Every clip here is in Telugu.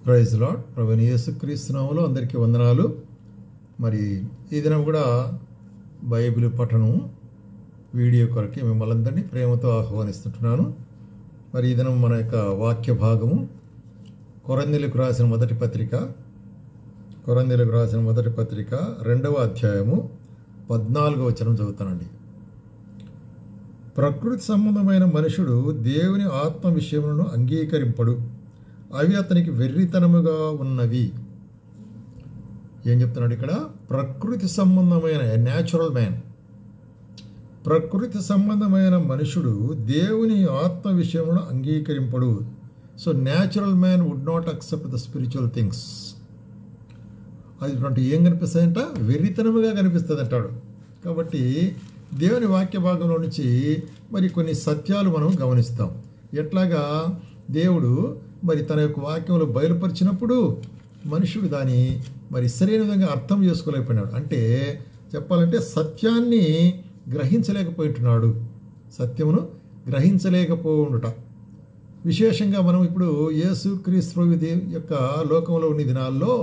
Praise lord. ప్రభువైన యేసుక్రీస్తు నామములో అందరికీ వందనాలు. మరి ఈ దినం కూడా బైబిల్ పఠనం వీడియో కొరకే మిమ్మల్ని అందరినీ ప్రేమతో ఆహ్వానిస్తుంటున్నాను. మరి ఈ దినం మన యొక్క వాక్య భాగము కొరంథీయులకు రాసిన మొదటి పత్రిక 2వ అధ్యాయము 14వ వచనం చదువుతానండి. ప్రకృతి సంబంధమైన మనుషుడు దేవుని ఆత్మ విషయములను అంగీకరింపడు, అవి అతనికి వెర్రితనముగా ఉన్నవి. ఏం చెప్తున్నాడు ఇక్కడ? ప్రకృతి సంబంధమైన ప్రకృతి సంబంధమైన మనుషుడు దేవుని ఆత్మ విషయములను అంగీకరింపడు. So natural man would not accept the spiritual things. అది ఏం కనిపిస్తుందంట? వెర్రితనముగా కనిపిస్తుంది అంటాడు. కాబట్టి దేవుని వాక్య భాగంలో నుంచి మరి కొన్ని సత్యాలు మనం గమనిస్తాం. ఎట్లాగా దేవుడు మరి తన యొక్క వాక్యంలో బయలుపరిచినప్పుడు మనుషుడు దాన్ని మరి సరైన విధంగా అర్థం చేసుకోలేకపోయినాడు. అంటే చెప్పాలంటే సత్యాన్ని గ్రహించలేకపోయింటున్నాడు, సత్యమును గ్రహించలేకపోవుట. విశేషంగా మనం ఇప్పుడు యేసుక్రీస్తు యొక్క లోకంలో ఉన్న దినాల్లో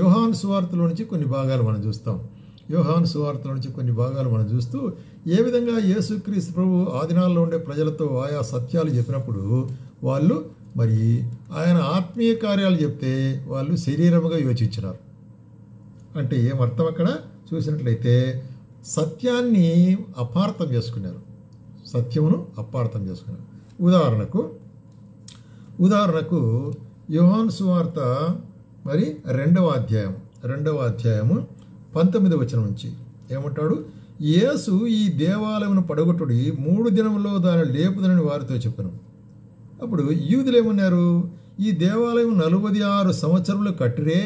యోహాను సువార్తలో నుంచి కొన్ని భాగాలు మనం చూస్తాం. యోహాను సువార్తలో నుంచి కొన్ని భాగాలు మనం చూస్తూ ఏ విధంగా యేసుక్రీస్తు ప్రభు ఆ దినాల్లో ఉండే ప్రజలతో ఆయా సత్యాలు చెప్పినప్పుడు వాళ్ళు మరి ఆయన ఆత్మీయ కార్యాలు చెప్తే వాళ్ళు శరీరముగా యోచించినారు. అంటే ఏమర్థం? అక్కడ చూసినట్లయితే సత్యాన్ని అపార్థం చేసుకున్నారు, సత్యమును అపార్థం చేసుకున్నారు. ఉదాహరణకు యోహాను సువార్త మరి 2వ అధ్యాయము 19వ వచనం నుంచి ఏమంటాడు? యేసు ఈ దేవాలయమును పడగొట్టుడి 3 దినముల్లో దాన్ని లేపుదనని వారితో చెప్పాను. అప్పుడు యూదులు ఏమన్నారు? ఈ దేవాలయం 46 సంవత్సరములు కట్టిరే,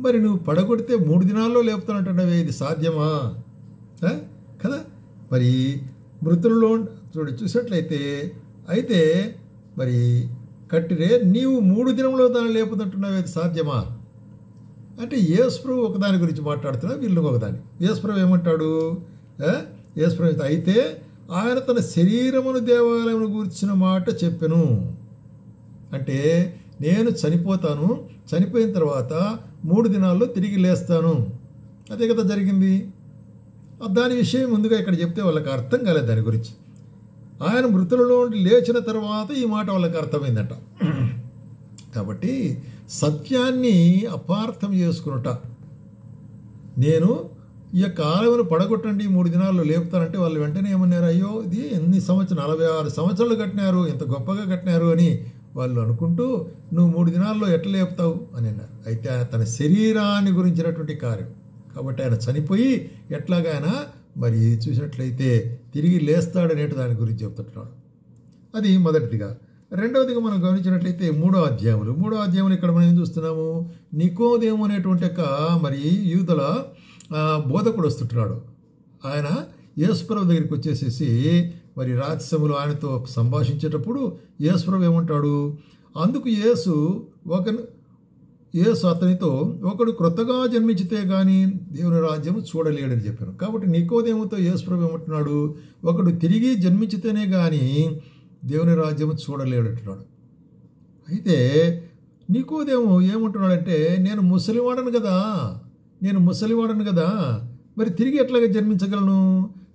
మరి నువ్వు పడగొడితే 3 దినాల్లో లేపుతానంటున్నావే, ఇది సాధ్యమా కదా? మరి మృతుల్లో చూసినట్లయితే అయితే మరి కట్టిరే, నీవు 3 దినంలో దాన్ని లేపుతుంటున్నావే, ఇది సాధ్యమా అంటే యేసుప్రభు ఒకదాని గురించి మాట్లాడుతున్నా, వీళ్ళు ఒకదాని. యేసుప్రభు ఏమంటాడు? యేసుప్రభు అయితే ఆయన తన శరీరమును దేవాలయమును గూర్చిన మాట చెప్పెను. అంటే నేను చనిపోతాను, చనిపోయిన తర్వాత 3 దినాల్లో తిరిగి లేస్తాను. అదే కదా జరిగింది. దాని విషయం ముందుగా ఇక్కడ చెప్తే వాళ్ళకి అర్థం కాలేదు దాని గురించి. ఆయన మృతులలో లేచిన తర్వాత ఈ మాట వాళ్ళకి అర్థమైందట. కాబట్టి సత్యాన్ని అపార్థం చేసుకున్నట. నేను ఈ యొక్క ఆలయమును పడగొట్టండి 3 దినాల్లో లేపుతానంటే వాళ్ళు వెంటనే ఏమన్నారు? అయ్యో ఇది ఎన్ని సంవత్సరాలు, 46 సంవత్సరాలు కట్టినారు, ఎంత గొప్పగా కట్టినారు అని వాళ్ళు అనుకుంటూ నువ్వు 3 దినాల్లో ఎట్లా లేపుతావు అని అన్నారు. అయితే ఆయన తన శరీరాన్ని గురించినటువంటి కార్యం కాబట్టి ఆయన చనిపోయి ఎట్లాగా ఆయన మరి చూసినట్లయితే తిరిగి లేస్తాడనేటి దాని గురించి చెప్తున్నాడు. అది మొదటిదిగా. రెండవదిగా మనం గమనించినట్లయితే 3వ అధ్యాయంలో ఇక్కడ మనం ఏం చూస్తున్నాము? నికోదేము అనేటువంటి మరి యూదుల బోధకుడు వస్తుంటున్నాడు. ఆయన యేసుప్రభు దగ్గరికి వచ్చేసేసి మరి రాత్రిసములు ఆయనతో సంభాషించేటప్పుడు యేసుప్రభు ఏమంటాడు? అందుకు యేసు అతనితో ఒకడు క్రొత్తగా జన్మించితే కానీ దేవుని రాజ్యం చూడలేడని చెప్పాను. కాబట్టి నికోదేముతో యేసుప్రభు ఏమంటున్నాడు? ఒకడు తిరిగి జన్మించితేనే కానీ దేవుని రాజ్యం చూడలేడంటున్నాడు. అయితే నికోదేము ఏమంటున్నాడంటే నేను ముసలివాడను కదా, మరి తిరిగి ఎట్లాగా జన్మించగలను?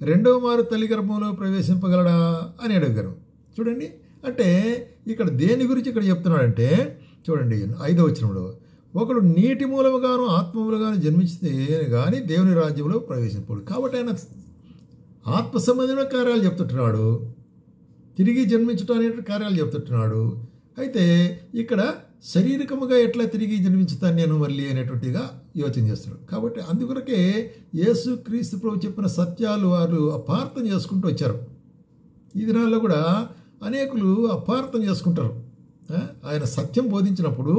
2వ మారు తల్లి గర్భంలో ప్రవేశింపగలడా అని అడిగారు. చూడండి, అంటే ఇక్కడ దేని గురించి ఇక్కడ చెప్తున్నాడంటే చూడండి 5వ వచనంలో, ఒకడు నీటి మూలముగాను ఆత్మ మూలముగాను జన్మించితే కానీ దేవుని రాజ్యంలో ప్రవేశింపడు. కాబట్టి ఆయన ఆత్మ సంబంధమైన కార్యాలు చెప్తుంటున్నాడు, తిరిగి జన్మించడం అనే కార్యాలు చెప్తుంటున్నాడు. అయితే ఇక్కడ శారీరకముగా ఎట్లా తిరిగి జన్మించుతాను నేను మళ్ళీ అనేటువంటిగా యోచన చేస్తున్నాడు. కాబట్టి అందుకొరకే యేసుక్రీస్తు ప్రభు చెప్పిన సత్యాలు వారు అపార్థం చేసుకుంటూ వచ్చారు. ఈ దినాల్లో కూడా అనేకులు అపార్థం చేసుకుంటారు. ఆయన సత్యం బోధించినప్పుడు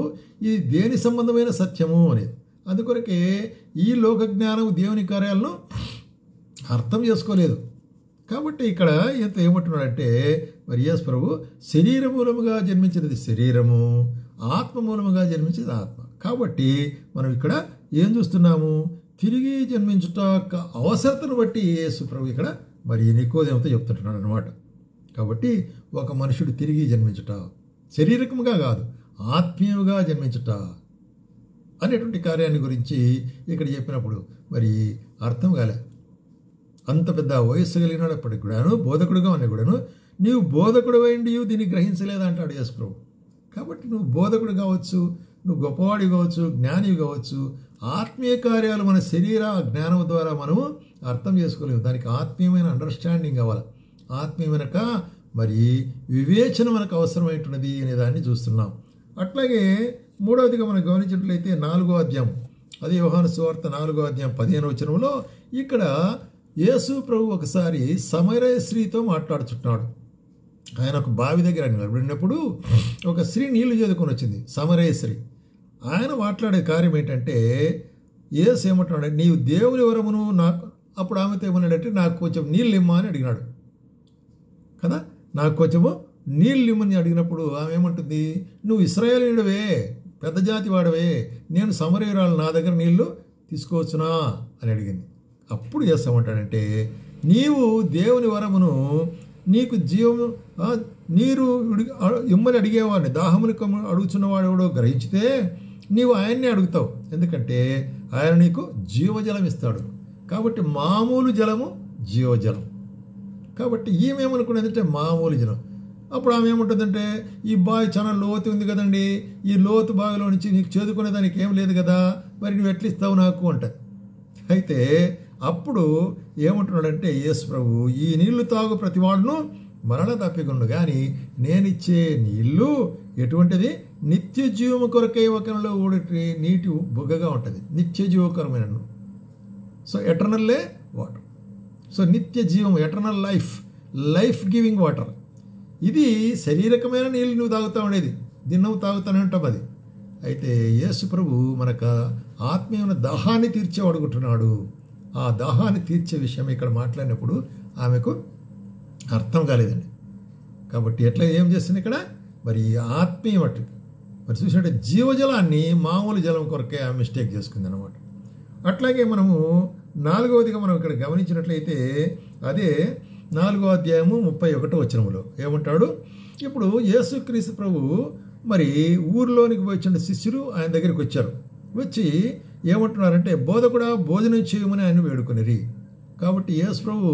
ఇది దేని సంబంధమైన సత్యము అనేది. అందుకొరకే ఈ లోక జ్ఞానం దేవుని కార్యాలను అర్థం చేసుకోలేదు. కాబట్టి ఇక్కడ ఎంత ఏమంటున్నాడంటే మరి యేసు ప్రభు శరీర మూలముగా జన్మించినది శరీరము, ఆత్మ మూలముగా జన్మించేది ఆత్మ. కాబట్టి మనం ఇక్కడ ఏం చూస్తున్నాము? తిరిగి జన్మించుట అవసరతను బట్టి యేసు ప్రభు ఇక్కడ మరి నికోదేముతో చెప్తుంటున్నాడు అనమాట. కాబట్టి ఒక మనుషుడు తిరిగి జన్మించుట శరీరకముగా కాదు, ఆత్మీయుగా జన్మించుట అనేటువంటి కార్యాన్ని గురించి ఇక్కడ చెప్పినప్పుడు మరి అర్థం కాలే. అంత పెద్ద వయస్సు కలిగినప్పటికి కూడాను, బోధకుడుగా ఉన్నా కూడాను, నీవు బోధకుడు అయింది దీన్ని గ్రహించలేదంటాడు యేసు ప్రభు. కాబట్టి నువ్వు బోధకుడు కావచ్చు, నువ్వు గొప్పవాడి కావచ్చు, జ్ఞానివి కావచ్చు, ఆత్మీయ కార్యాలు మన శరీర జ్ఞానం ద్వారా మనము అర్థం చేసుకోలేము. దానికి ఆత్మీయమైన అండర్స్టాండింగ్ కావాలి. ఆత్మీయమైన మరి వివేచన మనకు అవసరమైనది అనే దాన్ని చూస్తున్నాం. అట్లాగే మూడవదిగా మనం గమనించినట్లయితే 4వ అధ్యాయం, అది యోహాను సువార్త 4వ అధ్యాయం 15వ వచనంలో ఇక్కడ యేసు ప్రభు ఒకసారి సమరయ స్త్రీతో మాట్లాడుచున్నాడు. ఆయన ఒక బావి దగ్గర నిలబడినప్పుడు ఒక స్త్రీ నీళ్లు చేదుకొని వచ్చింది, సమరయ స్త్రీ. ఆయన మాట్లాడే కార్యం ఏంటంటే, యేసు ఏమంటున్నాడు, నీవు దేవుని వరమును నాకు, అప్పుడు ఆమెతో ఏమన్నాడంటే, నాకు కొంచెం నీళ్ళు ఇమ్మా అని అడిగినాడు కదా. నాకు కొంచెము నీళ్ళు ఇమ్మని అడిగినప్పుడు ఆమె ఏమంటుంది, నువ్వు ఇశ్రాయేలీయుడవే, పెద్ద జాతి వాడవే, నేను సమరయురాలు, నా దగ్గర నీళ్లు తీసుకోవచ్చునా అని అడిగింది. అప్పుడు చేస్తామంటాడంటే, నీవు దేవుని వరమును, నీకు జీవము నీరు ఇమ్మని అడిగేవాడిని, దాహముని అడుగుతున్నవాడు ఎవడో గ్రహించితే నీవు ఆయన్నే అడుగుతావు, ఎందుకంటే ఆయన నీకు జీవజలం ఇస్తాడు. కాబట్టి మామూలు జలము జీవజలం. కాబట్టి ఈమెమనుకునేదంటే మామూలు జలం. అప్పుడు ఆమె ఏముంటుందంటే, ఈ బావి చాలా లోతు ఉంది కదండి, ఈ లోతు బావిలో నుంచి నీకు చేదుకునేదానికి ఏం లేదు కదా, మరి నువ్వు ఎట్లిస్తావు నాకు అంటది. అయితే అప్పుడు ఏమంటున్నాడంటే యేసు ప్రభు, ఈ నీళ్లు తాగు ప్రతివాడును మరణ తప్పికొండు, కానీ నేనిచ్చే నీళ్లు ఎటువంటిది, నిత్య జీవము కొరకై ఒకరిలో ఊడి నీటి బుగ్గగా ఉంటుంది, నిత్య జీవకరమైన. సో ఎటర్నల్లే వాటర్. సో నిత్య జీవం, eternal life, life giving water. ఇది శరీరకమైన నీళ్ళు నువ్వు తాగుతావు అనేది, దినం తాగుతానే ఉంటాం అది. అయితే యేసు ప్రభు మనకు ఆత్మీయమైన దాహాన్ని తీర్చేవాడుకుంటున్నాడు. ఆ దాహాన్ని తీర్చే విషయం ఇక్కడ మాట్లాడినప్పుడు ఆమెకు అర్థం కాలేదండి. కాబట్టి ఎట్లా ఏం చేస్తుంది ఇక్కడ, మరి ఆత్మీయం అట్టు మరి చూసినట్టే జీవజలాన్ని మామూలు జలం కొరకే ఆ మిస్టేక్ చేసుకుంది అనమాట. అట్లాగే మనము 4వదిగా మనం ఇక్కడ గమనించినట్లయితే అదే 4వ అధ్యాయము 31వ వచనములో ఏమంటాడు, ఇప్పుడు యేసుక్రీస్తు ప్రభు మరి ఊరిలోనికి వచ్చిన శిష్యులు ఆయన దగ్గరికి వచ్చారు. వచ్చి ఏమంటున్నారంటే, బోధకుడా భోజనం చేయమని ఆయన వేడుకొనిరి. కాబట్టి యేసు ప్రభు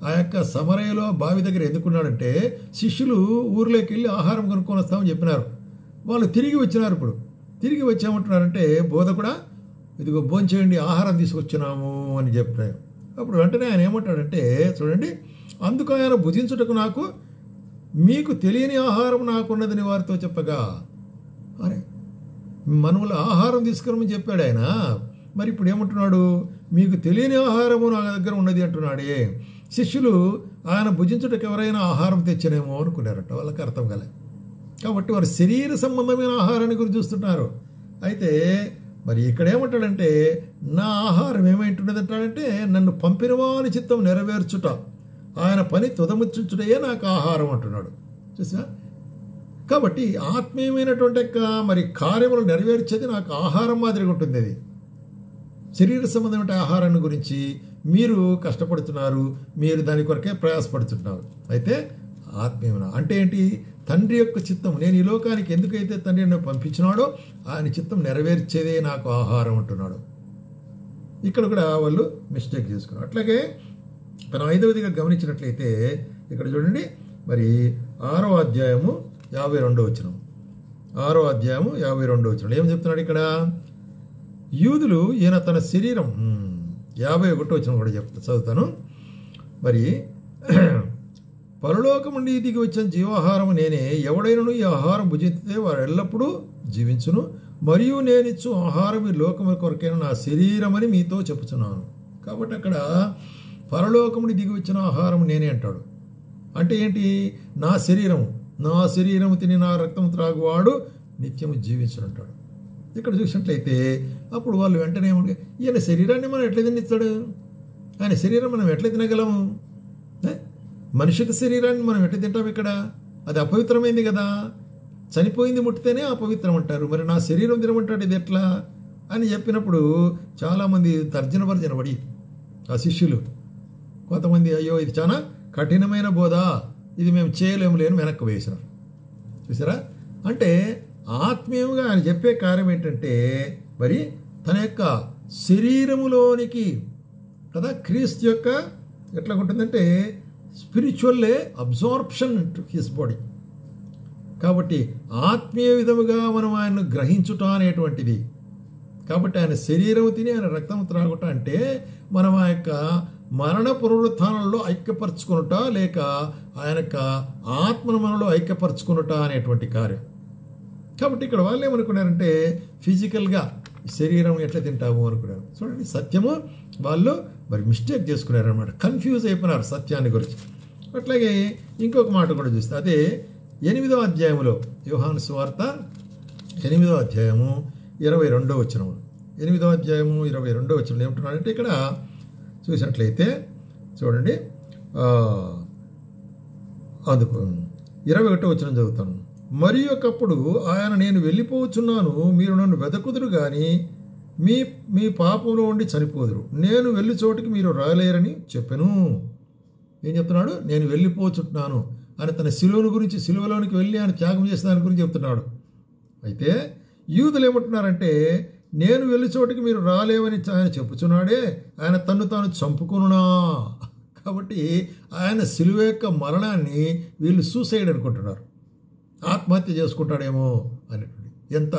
ఆ యొక్క సమరయలో బావి దగ్గర ఎందుకున్నాడంటే, శిష్యులు ఊర్లోకి వెళ్ళి ఆహారం కొనుక్కొని వస్తామని చెప్పినారు. వాళ్ళు తిరిగి వచ్చినారు. ఇప్పుడు తిరిగి వచ్చి ఏమంటున్నారంటే, బోధకుడా ఇదిగో భోంచేయండి, ఆహారం తీసుకొచ్చినాము అని చెప్పారు. అప్పుడు వెంటనే ఆయన ఏమంటాడంటే, చూడండి, అందుకు ఆయన భుజించుటకు నాకు మీకు తెలియని ఆహారం నాకున్నదని వారితో చెప్పగా, అరే మనములు ఆహారం తీసుకురమని చెప్పాడు ఆయన. మరి ఇప్పుడు ఏమంటున్నాడు, మీకు తెలియని ఆహారము నా దగ్గర ఉన్నది అంటున్నాడే. శిష్యులు ఆయన భుజించుటకు ఎవరైనా ఆహారం తెచ్చనేమో అనుకున్నారట, వాళ్ళకి అర్థం కాలే. కాబట్టి వారు శరీర సంబంధమైన ఆహారాన్ని గురించి చూస్తున్నారు. అయితే మరి ఇక్కడ ఏమంటాడంటే, నా ఆహారం ఏమైంటున్నదంటాడంటే, నన్ను పంపినవాని చిత్తం నెరవేర్చుట, ఆయన పని తుదముచ్చుటయే నాకు ఆహారం అంటున్నాడు. చూసా. కాబట్టి ఆత్మీయమైనటువంటి మరి కార్యములు నెరవేర్చేది నాకు ఆహారం మాదిరిగా ఉంటుంది. అది శరీర సంబంధమైన ఆహారాన్ని గురించి మీరు కష్టపడుతున్నారు, మీరు దాని కొరకే ప్రయాసపడుతున్నారు. అయితే ఆత్మీయమైన అంటే ఏంటి, తండ్రి యొక్క చిత్తం, నేను ఈ లోకానికి ఎందుకైతే తండ్రి నన్ను పంపించినాడో ఆయన చిత్తం నెరవేర్చేదే నాకు ఆహారం అంటున్నాడు. ఇక్కడ కూడా వాళ్ళు మిస్టేక్ చేసుకున్నారు. అట్లాగే మనం 5వదిగా గమనించినట్లయితే ఇక్కడ చూడండి, మరి 6వ అధ్యాయము 52వ వచనం, 6వ అధ్యాయము 52వ వచనం ఏం చెప్తున్నాడు ఇక్కడ, యూదులు ఈయన తన శరీరం 51వ వచనం కూడా చదువుతాను. మరి పరలోకం నుండి దిగి వచ్చిన జీవాహారము నేనే, ఎవడైనను ఈ ఆహారం భుజించితే వారు ఎల్లప్పుడూ జీవించును, మరియు నేనిచ్చు ఆహారం ఈ లోకము కొరకైన నా శరీరమని మీతో చెప్పుచున్నాను. కాబట్టి అక్కడ పరలోకముని దిగి వచ్చిన ఆహారం నేనే అంటాడు. అంటే ఏంటి, నా శరీరము తిని నా రక్తము త్రాగువాడు నిత్యము జీవించునంటాడు. ఇక్కడ చూసినట్లయితే అప్పుడు వాళ్ళు వెంటనే ఈయన శరీరాన్ని మనం ఎట్లా తినిస్తాడు, ఆయన శరీరం మనం ఎట్లా తినగలము, మనిషికి శరీరాన్ని మనం ఎట్లా తింటాం, ఇక్కడ అది అపవిత్రమైంది కదా, చనిపోయింది ముట్టితేనే అపవిత్రం అంటారు, మరి నా శరీరం తినమంటాడు ఇది ఎట్లా అని చెప్పినప్పుడు చాలామంది తర్జన భర్జన పడి ఆ శిష్యులు కొంతమంది, అయ్యో ఇది చాలా కఠినమైన బోధ, ఇది మేము చేయలేము లేని వెనక్కి వేసినారు. చూసారా. అంటే ఆత్మీయంగా ఆయన చెప్పే కార్యం ఏంటంటే మరి తన యొక్క శరీరములోనికి కదా క్రీస్తు యొక్క ఎట్లా ఉంటుందంటే స్పిరిచువల్లే అబ్జార్ప్షన్ టు హిస్ బాడీ. కాబట్టి ఆత్మీయ విధముగా మనం ఆయన్ను గ్రహించుట అనేటువంటిది. కాబట్టి ఆయన శరీరం తిని ఆయన రక్తం త్రాగుట అంటే మనం ఆ యొక్క మరణ పునరుత్థానంలో ఐక్యపరచుకునుట లేక ఆయన యొక్క ఆత్మను మనలో ఐక్యపరచుకునుట అనేటువంటి కార్యం. కాబట్టి ఇక్కడ వాళ్ళు ఏమనుకున్నారంటే ఫిజికల్గా శరీరం ఎట్లా తింటాము అనుకున్నారు. చూడండి సత్యము వాళ్ళు మరి మిస్టేక్ చేసుకున్నారు అనమాట, కన్ఫ్యూజ్ అయిపోయినారు సత్యాన్ని గురించి. అట్లాగే ఇంకొక మాట కూడా చూస్తే అదే 8వ అధ్యాయంలో యోహాను సువార్త 8వ అధ్యాయము 22వ వచనం 8వ అధ్యాయము 22వ వచనం ఏమంటున్నారంటే ఇక్కడ చూసినట్లయితే చూడండి అందుకు 21వ వచనం చదువుతాను. మరి ఒకప్పుడు ఆయన నేను వెళ్ళిపోవచ్చున్నాను, మీరు నన్ను వెదకుదురు కానీ మీ పాపంలో ఉండి చనిపోదురు, నేను వెళ్ళి చోటికి మీరు రాలేరని చెప్పాను. ఏం చెప్తున్నాడు? నేను వెళ్ళిపోచుంటున్నాను అని తన శిలువను గురించి, శిలువలోనికి వెళ్ళి ఆయన త్యాగం చేసిన దాని గురించి చెప్తున్నాడు. అయితే యూదులు ఏమంటున్నారంటే నేను వెళ్ళి చోటికి మీరు రాలేవని ఆయన చెప్పుచున్నాడే, ఆయన తన్ను తాను చంపుకున్నా. కాబట్టి ఆయన శిలువ యొక్క మరణాన్ని వీళ్ళు సూసైడ్ అనుకుంటున్నారు, ఆత్మహత్య చేసుకుంటాడేమో అనేటువంటి ఎంత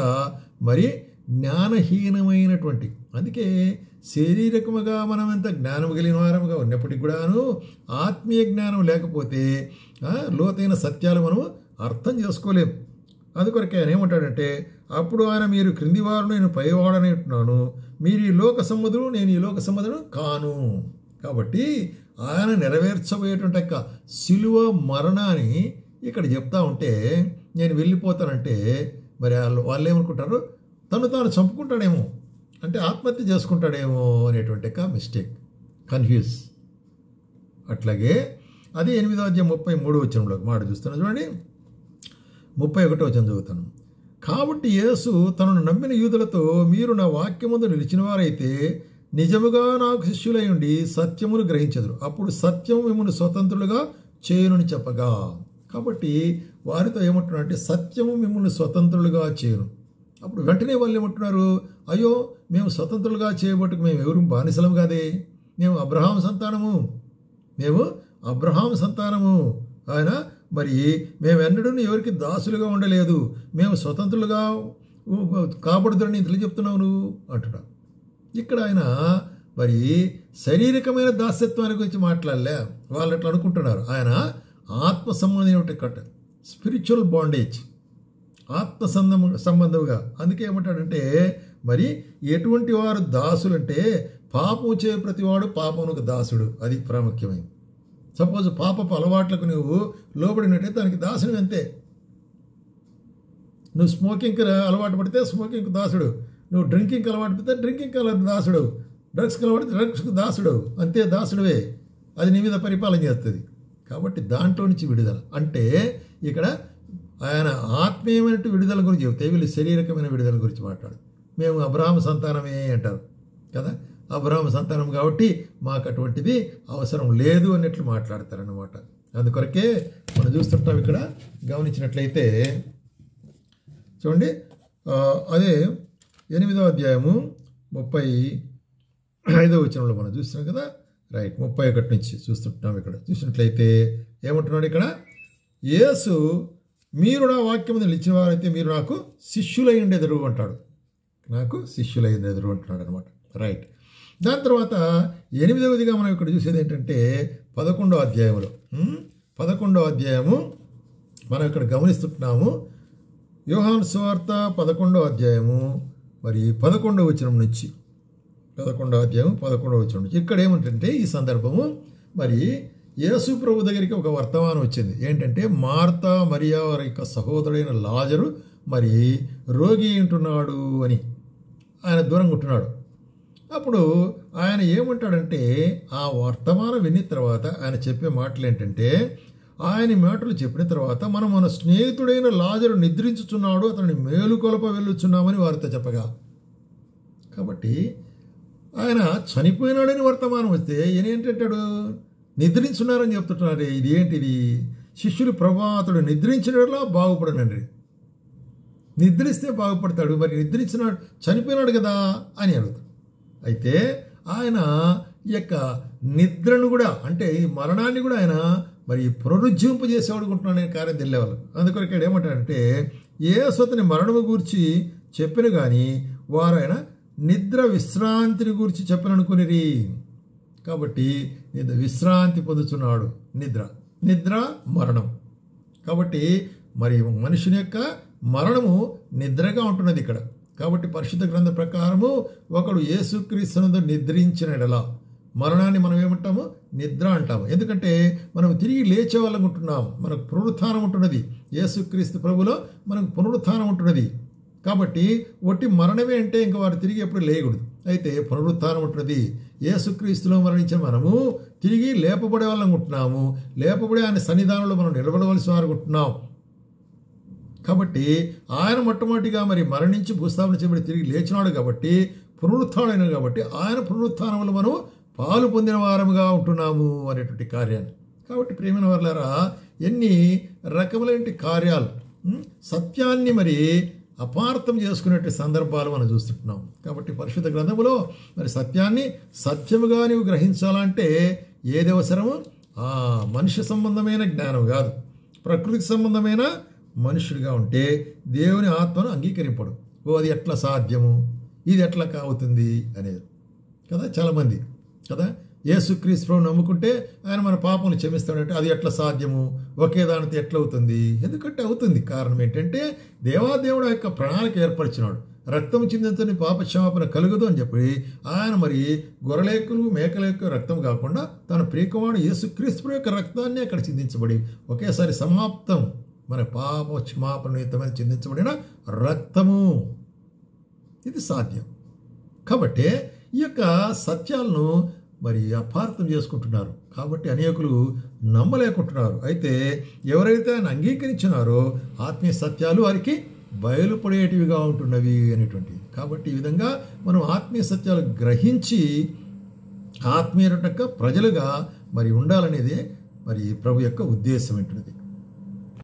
మరి జ్ఞానహీనమైనటువంటి. అందుకే శారీరకముగా మనం ఎంత జ్ఞానం కలిగిన వారముగా ఉన్నప్పటికీ కూడాను ఆత్మీయ జ్ఞానం లేకపోతే లోతైన సత్యాలు మనం అర్థం చేసుకోలేం. అందుకొరకే ఆయన ఏమంటాడంటే అప్పుడు ఆయన మీరు క్రింది వారు నేను పైవాడని అంటున్నాను, మీరు ఈ లోక సంబంధులు నేను ఈ లోక సంబంధుడు కాను. కాబట్టి ఆయన నెరవేర్చబోయేటువంటి యొక్క శిలువ మరణాన్ని ఇక్కడ చెప్తా ఉంటే నేను వెళ్ళిపోతానంటే మరి వాళ్ళు ఏమనుకుంటారు? తను తాను చంపుకుంటాడేమో, అంటే ఆత్మహత్య చేసుకుంటాడేమో అనేటువంటి మిస్టేక్, కన్ఫ్యూజ్. అట్లాగే అది 8వ అధ్యాయం 33వ వచనంలో మాట చూస్తున్నాను చూడండి. 31వ వచనం చదువుతాను. కాబట్టి యేసు తనను నమ్మిన యూదులతో మీరు నా వాక్యముందు నిలిచిన వారైతే నిజముగా నాకు శిష్యులై ఉండి సత్యమును గ్రహించదురు, అప్పుడు సత్యం మిమ్మల్ని స్వతంత్రులుగా చేయునని చెప్పగా. కాబట్టి వారితో ఏమంటున్నారు అంటే సత్యము మిమ్మల్ని స్వతంత్రులుగా చేయును. అప్పుడు వెంటనే వాళ్ళు ఏమంటున్నారు? అయ్యో మేము స్వతంత్రులుగా చేయబట్టుకు మేము ఎవరు బానిసలం కాదే, మేము అబ్రహాం సంతానము ఆయన మరి మేమెన్నడూ ఎవరికి దాసులుగా ఉండలేదు, మేము స్వతంత్రులుగా కాబడుదని ఇంతలో చెప్తున్నావు నువ్వు అంటున్నావు. ఇక్కడ ఆయన మరి శారీరకమైన దాస్యత్వాన్ని గురించి మాట్లాడలే, వాళ్ళు అట్లా అనుకుంటున్నారు. ఆయన ఆత్మ సంబంధమైన కట్ట, స్పిరిచువల్ బాండేజ్, ఆత్మ సంబంధంగా. అందుకే ఏమంటాడంటే మరి ఎటువంటి వారు దాసులు అంటే పాపం చే ప్రతివాడు పాపమునకు దాసుడు. అది ప్రాముఖ్యమైనది. సపోజ్ పాపపు అలవాట్లకు నువ్వు లోబడినట్టే దానికి దాసుడు అంతే. నువ్వు స్మోకింగ్కి అలవాటు పడితే స్మోకింగ్కి దాసుడు, నువ్వు డ్రింకింగ్కి అలవాటు పడితే డ్రింకింగ్కి దాసుడు, డ్రగ్స్కి అలవాటు డ్రగ్స్కి దాసుడు, అంతే దాసుడువే. అది నీ మీద పరిపాలన చేస్తుంది. కాబట్టి దాంట్లో నుంచి విడుదల అంటే ఇక్కడ ఆయన ఆత్మీయమైన విడుదల గురించి చెబితే వీళ్ళు శారీరకమైన విడుదల గురించి మాట్లాడు. మేము అబ్రహాం సంతానమే అంటారు కదా, అబ్రహాం సంతానం కాబట్టి మాకు అటువంటిది అవసరం లేదు అన్నట్లు మాట్లాడతారన్నమాట. అందుకొరకే మనం చూస్తుంటాం ఇక్కడ గమనించినట్లయితే చూడండి, అదే 8వ అధ్యాయము 35వ వచనంలో మనం చూస్తున్నాం కదా, రైట్ 31 నుంచి చూస్తుంటున్నాం. ఇక్కడ చూసినట్లయితే ఏమంటున్నాడు ఇక్కడ? యేసు మీరు నా వాక్యం నిలిచిన వారైతే మీరు నాకు శిష్యులై ఉండేదరు అంటాడు, నాకు శిష్యులై ఉండేదరు అంటున్నాడు అనమాట. రైట్. దాని తర్వాత 8వదిగా మనం ఇక్కడ చూసేది ఏంటంటే 11వ అధ్యాయంలో 11వ అధ్యాయము మనం ఇక్కడ గమనిస్తుంటున్నాము. యోహాను సువార్త 11వ అధ్యాయము మరి 11వ వచనం నుంచి 11వ అధ్యాయం 11వ వచనం నుంచి ఇక్కడ ఏమిటంటే ఈ సందర్భము మరి యేసు ప్రభు దగ్గరికి ఒక వర్తమానం వచ్చింది. ఏంటంటే మార్తా మరియా వారి యొక్క సహోదరుడైన లాజరు మరి రోగి ఉంటున్నాడు అని, ఆయన దూరంగా ఉంటున్నాడు. అప్పుడు ఆయన ఏమంటాడంటే ఆ వర్తమానం విన్న తర్వాత ఆయన చెప్పే మాటలు ఏంటంటే, ఆయన మాటలు చెప్పిన తర్వాత మన స్నేహితుడైన లాజరు నిద్రించుచున్నాడు, అతన్ని మేలుకొలప వెళ్ళుచున్నామని వారితో చెప్పగా. కాబట్టి ఆయన చనిపోయినాడని వర్తమానం వస్తే ఈయన ఏంటంటాడు? నిద్రించున్నారని చెప్తుంటున్నారు. ఇది ఏంటిది? శిష్యులు ప్రభా అతడు నిద్రించినట్లా బాగుపడనండి, నిద్రిస్తే బాగుపడతాడు, మరి నిద్రించిన చనిపోయినాడు కదా అని అడుగుతాడు. అయితే ఆయన ఈ యొక్క నిద్రను కూడా, అంటే ఈ మరణాన్ని కూడా ఆయన మరి పునరుజ్జింపజేసేవాడు అనుకుంటున్నాను నేను కార్యం తెలియవాళ్ళు. అందుకని ఇక్కడ ఏమంటాడంటే, యేసు అతని మరణము గూర్చి చెప్పిన కానీ వారు ఆయన నిద్ర విశ్రాంతిని గూర్చి చెప్పననుకునిరి. కాబట్టి విశ్రాంతి పొందుతున్నాడు. నిద్ర మరణం. కాబట్టి మరి మనుషుని యొక్క మరణము నిద్రగా ఉంటున్నది ఇక్కడ. కాబట్టి పరిశుద్ధ గ్రంథ ప్రకారము ఒకడు యేసుక్రీస్తునందు నిద్రించిన ఎడల మరణాన్ని మనం ఏమంటాము? నిద్ర అంటాము. ఎందుకంటే మనం తిరిగి లేచే వాళ్ళం ఉంటున్నాం. మనకు పునరుత్థానం ఉంటున్నది. యేసుక్రీస్తు ప్రభులో మనకు పునరుత్థానం ఉంటున్నది. కాబట్టి ఒట్టి మరణమే అంటే ఇంకా వారు తిరిగి ఎప్పుడు లేయకూడదు. అయితే పునరుత్థానం ఉంటున్నది. యేసుక్రీస్తులో మరణించిన మనము తిరిగి లేపబడే వాళ్ళం ఉంటున్నాము. లేపబడే ఆయన సన్నిధానంలో మనం నిలబడవలసిన వారు ఉంటున్నాం. కాబట్టి ఆయన మొట్టమొదటిగా మరి మరణించి భూస్థాపన చేయబడి తిరిగి లేచినాడు కాబట్టి, పునరుత్థానమైనాడు కాబట్టి ఆయన పునరుత్థానంలో మనం పాలు పొందిన వారముగా ఉంటున్నాము అనేటువంటి కార్యాన్ని. కాబట్టి ప్రియమైన వారులారా, ఎన్ని రకములైన కార్యాలు, సత్యాన్ని మరి అపార్థం చేసుకునే సందర్భాలు మనం చూస్తుంటున్నాం. కాబట్టి పరిశుద్ధ గ్రంథములో మరి సత్యాన్ని సత్యముగా నీవు గ్రహించాలంటే ఏది అవసరము? మనుష్య సంబంధమైన జ్ఞానం కాదు, ప్రకృతి సంబంధమైన మనుషుడిగా ఉంటే దేవుని ఆత్మను అంగీకరింపడు. అది ఎట్లా సాధ్యము, ఇది ఎట్లా కావుతుంది అనేది కదా. చాలామంది కదా, యేసుక్రీస్తు ప్రభువును నమ్ముకుంటే ఆయన మన పాపములు క్షమిస్తాడంటే అది ఎట్లా సాధ్యము, ఒకే దానితో ఎట్లా అవుతుంది? ఎందుకంటే అవుతుంది. కారణం ఏంటంటే దేవాదేవుడు యొక్క ప్రణాళిక ఏర్పరిచినాడు. రక్తం చిందించని పాప క్షమాపణ కలుగదు అని చెప్పి ఆయన మరి గొర్రెలేకులు మేకల యొక్క రక్తం కాకుండా తన ప్రియకుమారుడు యేసుక్రీస్తు యొక్క రక్తాన్ని అక్కడ చిందించబడి ఒకేసారి సమాప్తం. మన పాప క్షమాపణ నిమిత్తమైన చిందించబడిన రక్తము, ఇది సాధ్యం. కాబట్టి ఈ యొక్క సత్యాలను మరి అపార్థం చేసుకుంటున్నారు. కాబట్టి అనేకులు నమ్మలేకుంటున్నారు. అయితే ఎవరైతే ఆయన అంగీకరించినారో ఆత్మీయ సత్యాలు వారికి బయలుపడేటివిగా ఉంటున్నవి అనేటువంటివి. కాబట్టి ఈ విధంగా మనం ఆత్మీయ సత్యాలు గ్రహించి ఆత్మీయ ప్రజలుగా మరి ఉండాలనేదే మరి ప్రభు యొక్క ఉద్దేశం ఏంటున్నది.